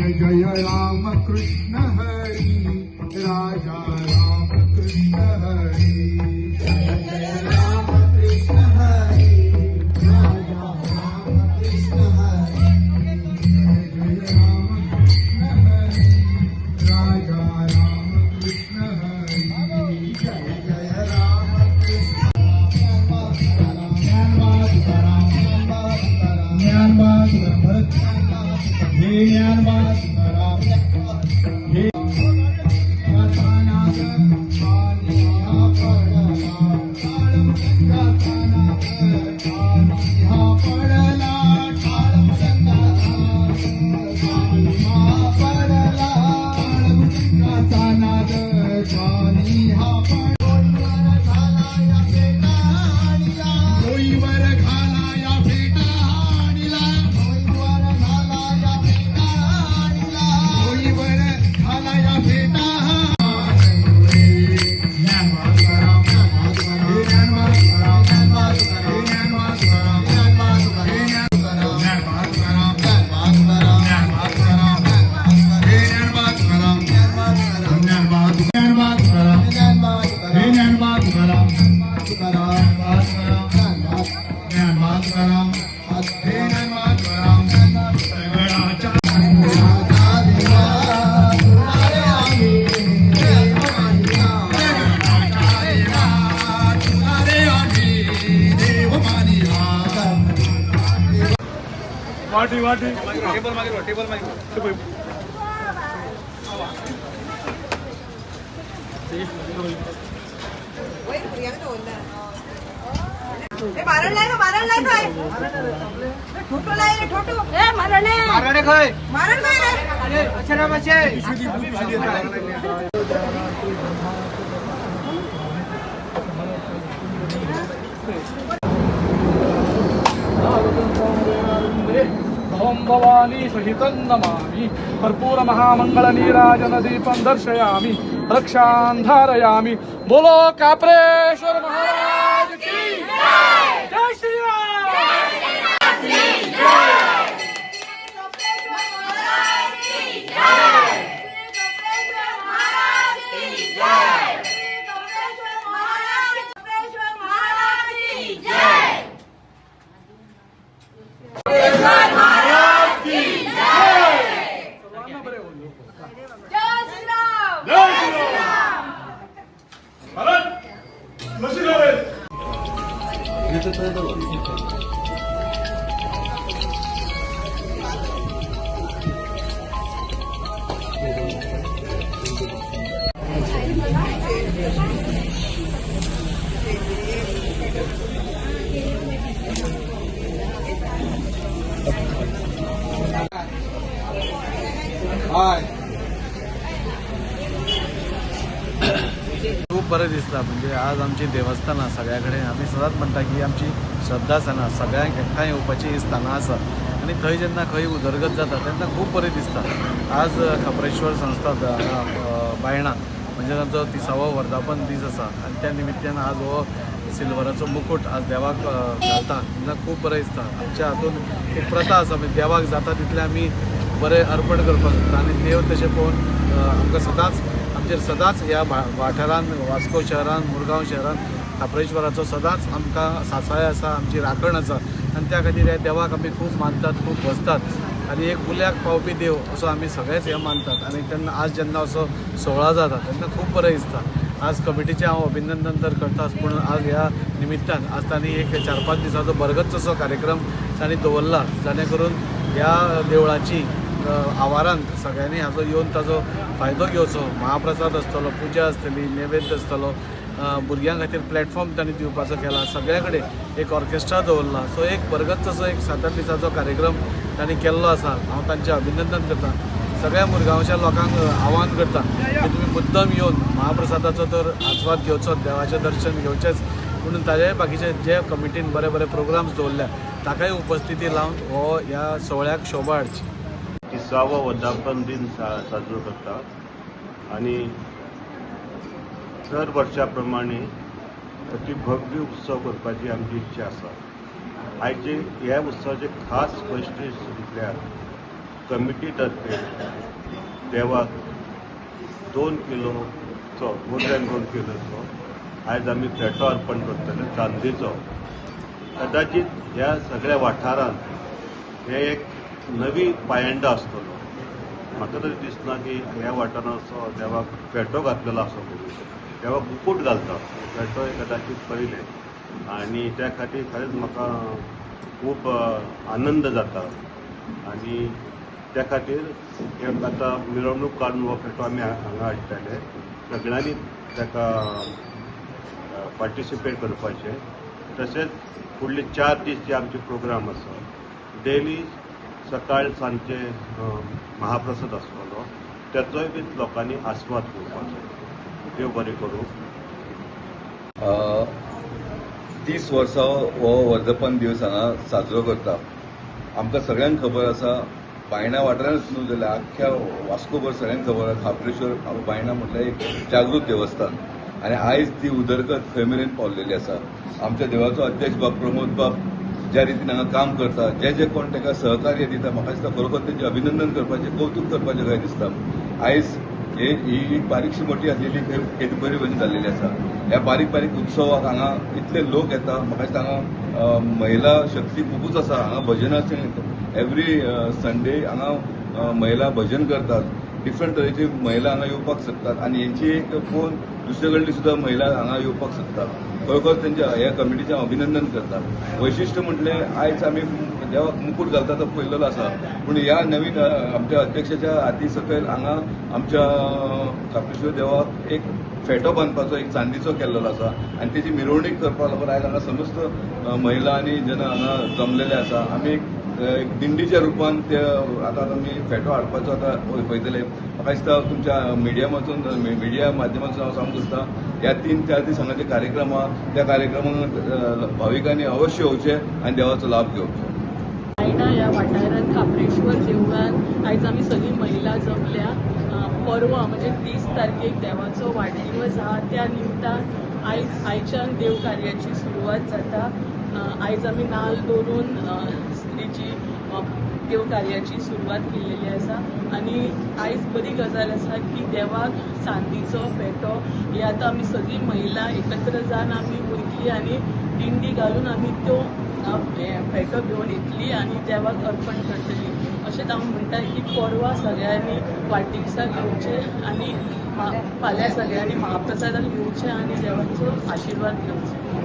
जय राम कृष्ण हरी राजा राम कृष्ण हरी जय जय राम कृष्ण हरी राजा राम कृष्ण हरी जय जय राम कृष्ण हरी राजा राम कृष्ण हरी जय जय राम कृष्ण ज्ञानवाद हे ज्ञानवाद हे वाटी वाटी टेबल मागे ओम भवानी सहितं नमामि कर्पूर महामंगल नीराजन दीपं दर्शयामि रक्षां धारयामि। बोलो काप्रेश्वर महाराज की जय। जय श्री राम। खूप बरं दिसता म्हणजे आज आमची देवस्थानां सगळ्याकडे आमी सदांच म्हणटा की आमची श्रद्धास्थानां सगळ्यांक एकठांय येवपाची ही स्थानां आसा आनी थंय जेन्ना खंय उदरगत जाता तेन्ना खूब बरें दिसता। आज खप्रेश्वर संस्थान बायणां म्हणजे तांचो 30वो वर्धापन दीस आसा आनी त्या निमित्यान आज हो सिल्वराचो मुकुट आज देवाक घालता तेन्ना खूब बरें दिसता। आमच्या हातून एक प्रथा आसा म्हणजे देवाक जाता तितलें आमी बरें अर्पण करपाक शकता आनी देव तशें पळोवन आमकां सदांच आमचेर सदांच ह्या वाठारांत वास्को शहरान मुरगांव शहरान खाप्रेश्वराचो सदांच आमकां सासाय आसा आमची राखण आसा आनी त्या खातीर ह्या देवाक आमी खूब मानतात खूब बसतात आनी एक उल्याक पावपी देव असो आमी सगळेच हे मानतात। आनी तेन्ना आज जेन्ना असो सोहळा जाता तेन्ना खूब बरें दिसता। आज कमिटीचें हांव अभिनंदन तर करताच पूण आज ह्या निमित्तान आज तांणी एक 4-5 दिसाचो बरगत असो कार्यक्रम तांणी दवरला जाणे करून ह्या देवळाची आवारांत सगळ्यांनी हाजो येवन ताजो फायदो घेवचो। महाप्रसाद आसतलो पुजा आसतली नैवेद्य आसतलो भुरग्यां खातीर प्लॅटफॉर्म तांणी दिवपाचो केला सगळ्या कडेन एक ऑर्केस्ट्रा दवरला सो एक बरगत असो एक 7-8 दिसाचो कार्यक्रम तांणी केल्लो आसा। हांव तांचें अभिनंदन करतां सगळ्या मुरगांवच्या लोकांक आवाहन करता की तुमी मुद्दम येवन महाप्रसादाचो तर आस्वाद घेवचो देवाचें दर्शन घेवचेंच पूण ताजे बाकीचे जे कमिटीन बरे बरे प्रोग्राम्स दवरल्या ताकाय उपस्थिती लावन हो ह्या सोहळ्याक शोभा हाडची। 30वो वर्धापन दिन साजरो करता आणि दर वर्षा प्रमाणे अति भव्य उत्सव करपाची आमची इच्छा आसा। आयचे ह्या उत्सवाचे खास वैशिश्ट्य म्हटल्यार कमिटीतर्फे देवाक 2 किलोचो मोर दॅन 2 किलोचो आयज आमी फेटो अर्पण करतले चांदीचो. कदाचित ह्या सगळ्या वाठारांत हे एक नवी पायंडा आसतलो. म्हाका तरी दिसना की ह्या वाठारांत असो देवाक फेटो घातलेलो आसो म्हणून. देवाक मुकुट घालता फेटो हे कदाचित पयले आनी त्या खातीर खरेंच म्हाका खूब आनंद जाता आनी त्या खातीर एक आतां मिरवणूक काडून हो फेटो आमी हांगा हाडटले. सगळ्यांनी ताका पार्टिसिपेट करपाचें. तशेंच फुडले 4 दीस जे आमचे प्रोग्राम आसा डेली सकाळ सांजचे महाप्रसाद आसतलो. त्याचोय बी लोकांनी आस्वाद घेवपाचो. देव बरें करूं. 30 वर्सां हो वर्धापन दीस हांगा साजरो करता. आमकां सगळ्यांक खबर आसा बायणा वाठारांत न्हू जाल्यार आख्ख्या वास्कोभर सगळ्यांक खबर आसा खापरेश्वर बायणा म्हटल्यार एक जागृत देवस्थान आनी आयज ती उदरगत खंय मेरेन पावलेली आसा. आमच्या देवाचो अध्यक्ष बाब प्रमोद बाब ज्या रितीन हांगा काम करता जे कोण ताका सहकार्य दिता म्हाका दिसता खरोखर तेजें अभिनंदन करपाचें कौतुक करपाचें कशें दिसता. आयज ही बारीकशी मोठी आसलेली खंय बरी भशेन जाल्लेली आसा. ह्या बारीक बारीक उत्सवाक हांगा इतले लोक येता. म्हाका दिसता हांगा महिला शक्ती खूबच आसा. हांगा भजनाचें एवरी संडे हांगा महिला भजन करतात. डिफरंट तरेची महिला हांगा येवपाक शकतात आनी हेंची एक पळोवन दुसरे कडली सुद्दां महिला हांगा येवपाक शकतात. खरोखर तेंच्या ह्या कमिटीचें अभिनंदन करता. वैशिश्ट म्हटलें आयज आमी देवाक मुकुट घालता तो पळयल्लो आसा पूण ह्या नवीन आमच्या अध्यक्षाच्या हाती सकयल हांगा आमच्या खापरेश्वर देवाक एक फेटो बांदपाचो एक चांदीचो केल्लो आसा आनी तेजी मिरवणूक करपा लागून आयज हांगा समस्त महिला आनी जन हांगा जमलेले आसा. आमी एक दिंडीच्या रुपान ते आतां आमी फेटो हाडपाचो आतां पळयतले. म्हाका दिसता तुमच्या मिडिया माध्यमांतून हांव सांगूंक सोदतां ह्या 3-4 दीस हांगाचे कार्यक्रम आहा त्या कार्यक्रमांक भाविकांनी अवश्य येवचें आनी देवाचो लाभ घेवचो. बायणा ह्या वाठारांत खापरेश्वर देवळान आयज आमी सगळी महिला जमल्या. परवा म्हणजे 30 तारखेक देवाचो वाडदिवस आहा त्या निमतान आयच्यान देव कार्याची सुरवात जाता. आयज आमी नाल दवरून स्त्रीची देव कार्याची सुरवात केलेली आसा आनी आयज बरी गजाल आसा की देवाक चांदीचो फेटो हे आतां आमी सगळी महिला एकत्र जावन आमी वयतली आनी दिंडी घालून आमी त्यो फेटो घेवन येतली आनी देवाक अर्पण करतली. अशेंच हांव म्हणटा की परवा सगळ्यांनी वाडदिवसा घेवचे आनी फाल्यां सगळ्यांनी महाप्रसादाक येवचें आनी देवाचो आशिर्वाद घेवचो.